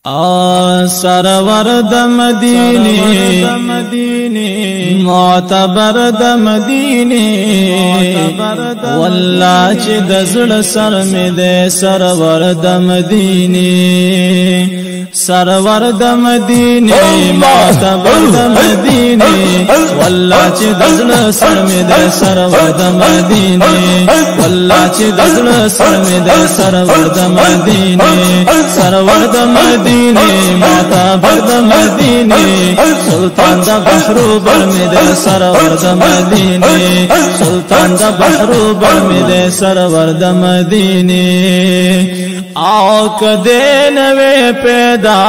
سرور د مدینه معتبر د مدینه والله چې د زړه سر مې ده سرور د مدینه سرور د مدینه معتبر د مدینه والله چې د زړه سر مې ده سرور د مدینه والله چې د زړه سر مې ده سرور د مدینه سرور د مدینه معتبر د مدینه سلطان د بحرو بر مې ده سرور د مدینه سلطان د بحرو بر مې ده سرور د مدینه او کده نوې پیدا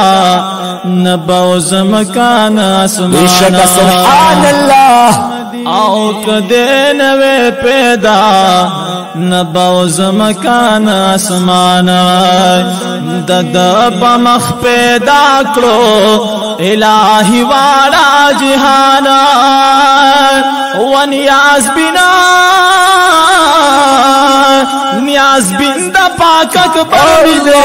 نبوز مکان اسمان سبحان الله او کده نوې پیدا نبوز مکان اسمان دد پمخ پیدا کړو الہی والا جهان ونیاز بنا نیاز بند پاک اکبر دے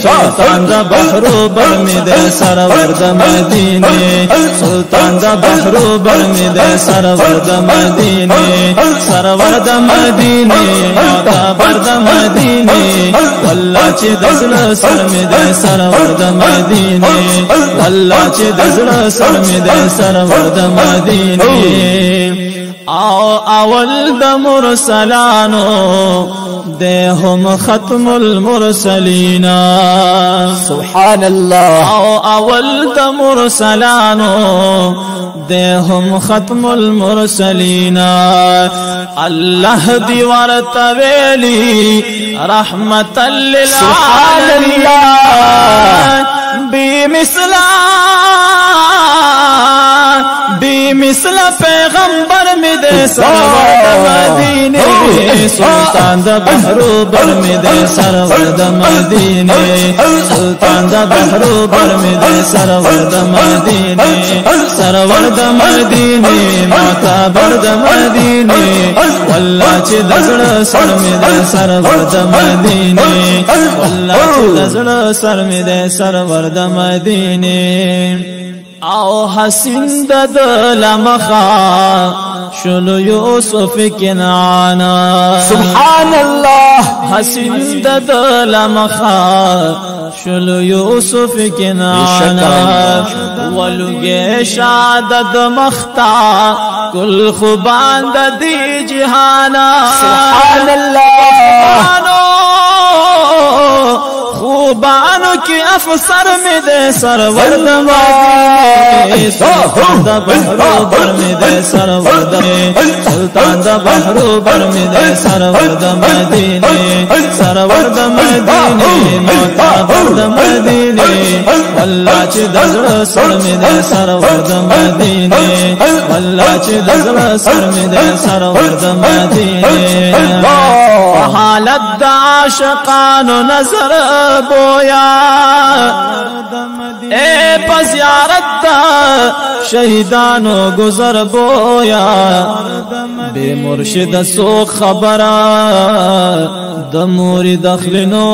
سلطان دا بحرو بر می دے سرور دا مدینے سلطان دا بحرو بر می دے سرور دا مدینے سرور دا مدینے معتبر دا مدینے والله چې دزړه سر می دے سرور دا مدینے والله چې دزړه سر می دے سرور دا مدینے اول د مرسلانو ده هم ختم المرسلین سبحان الله اول د مرسلانو ده هم ختم المرسلین الله دی ورته ویلی رحمت للعالمین بمثل پیغمبر می دے سرور مدینے سلطان دا بحرو بر می دے سرور دا مدینے سلطان دا بحرو بر می دے سرور دا مدینے سرور دا مدینے معتبر دا مدینے والله چې د زړه سر می دے سرور دا مدینے والله چې د زړه سر می دے سرور دا مدینے او حسین د لمخا شلو یوسف کنعانا سبحان الله حسین د لمخا شلو یوسف کنعانا ولګه شادت مختا کل خوبان د دی جهانا سبحان الله خوبانو کی افسر میں دے سرور د مدینے سلطان دا بحرو بر میں دے سرور د سلطان دا بحرو بر میں دے سرور د مدینے سرور د مدینے معتبر د مدینے والله چې د زړه سر میں دے سرور د مدینے والله چې د زړه سر میں دے سرور د مدینے حالت د عاشقانو نظر بویا اے پزیارت دا شہیدانو گزر بویا بے مرشد سو خبرا دموری دخلنو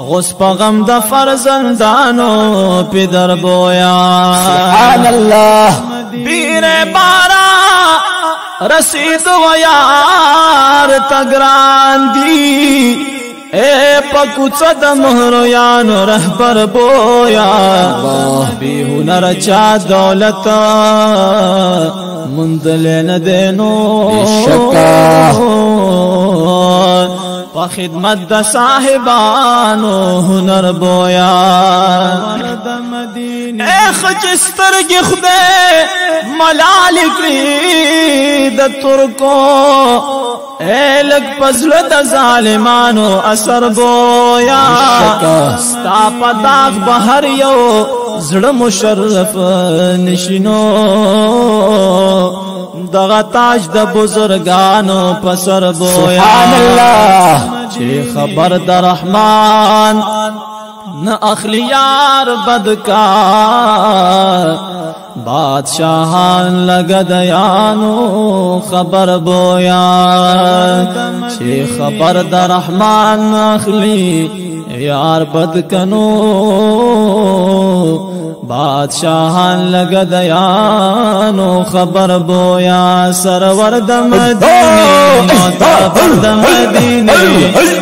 غس پغم د فرزندانو پدر بویا سبحان الله بیر بارا رسید و یار تگران دی اے پکوچ د مہرویانو رہبر بویا بی ہنر چا دولت مندل ندینو پا خدمت د صاحبانو ہنر بویا اے خجستر کی خدے ملال کری د ترکو اے لگ پزل د ظالمانو اثر بویا ستا پداغ بہر یو زړه مشرف نشینو دغه تاج د بزرگانو پسر بویا سبحان الله چې خبر د رحمان न अखलियार बदकार बादशाहान लगदयानो खबर बोया छे खबर द रहमान अखली यार बदकनो बादशाहान लगदयानो खबर बोया सरवर द मदीने मोताबर द मदीने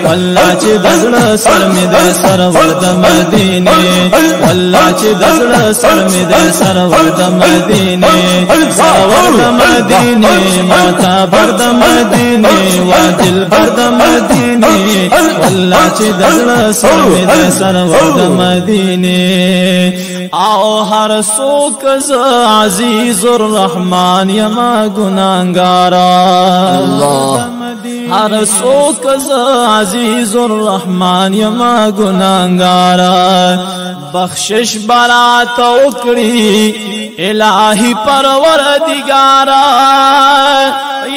अल्लाह चे दजड़ सर में दे सरवर द मदीने अल्लाह चे दजड़ सर में दे सरवर द मदीने सरवर द मदीने मोताबर द मदीने वादिल बर द मदीने अल्लाह चे दजड़ सर में दे सरवर द मदीने आओ हर सोक अजीजुर रहमान यमा गुनाहगारा हर सोक अजीजुर रहमान यमा गुनाहगारा बख्शिश बरा तोकड़ी इलाही परवरदिगारा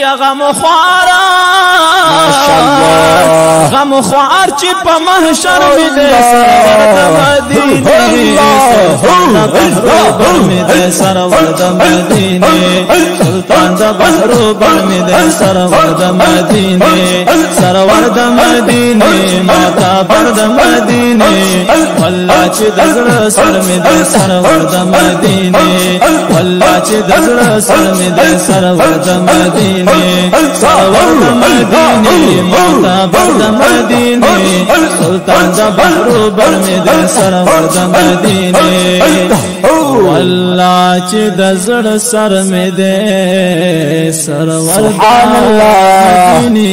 या गम ख्वारा गम ख्वार ची पा महशर में दे सरवर द मदीने सुल्तान द बहरोबर में दे सरवर द मदीने सरवर द मदीने मोताबर द मदीने अल्लाह चे दजड़ सर में दे सरवर द मदीने अल्लाह चे दजड़ सर में दे सरवर द मदीने सरवर द मदीने मोताबर द मदीने सुल्तान द बहरोबर में दे सरवर द मदीने अल्लाह चे दजड़ सर में दे सरवर द मदीने।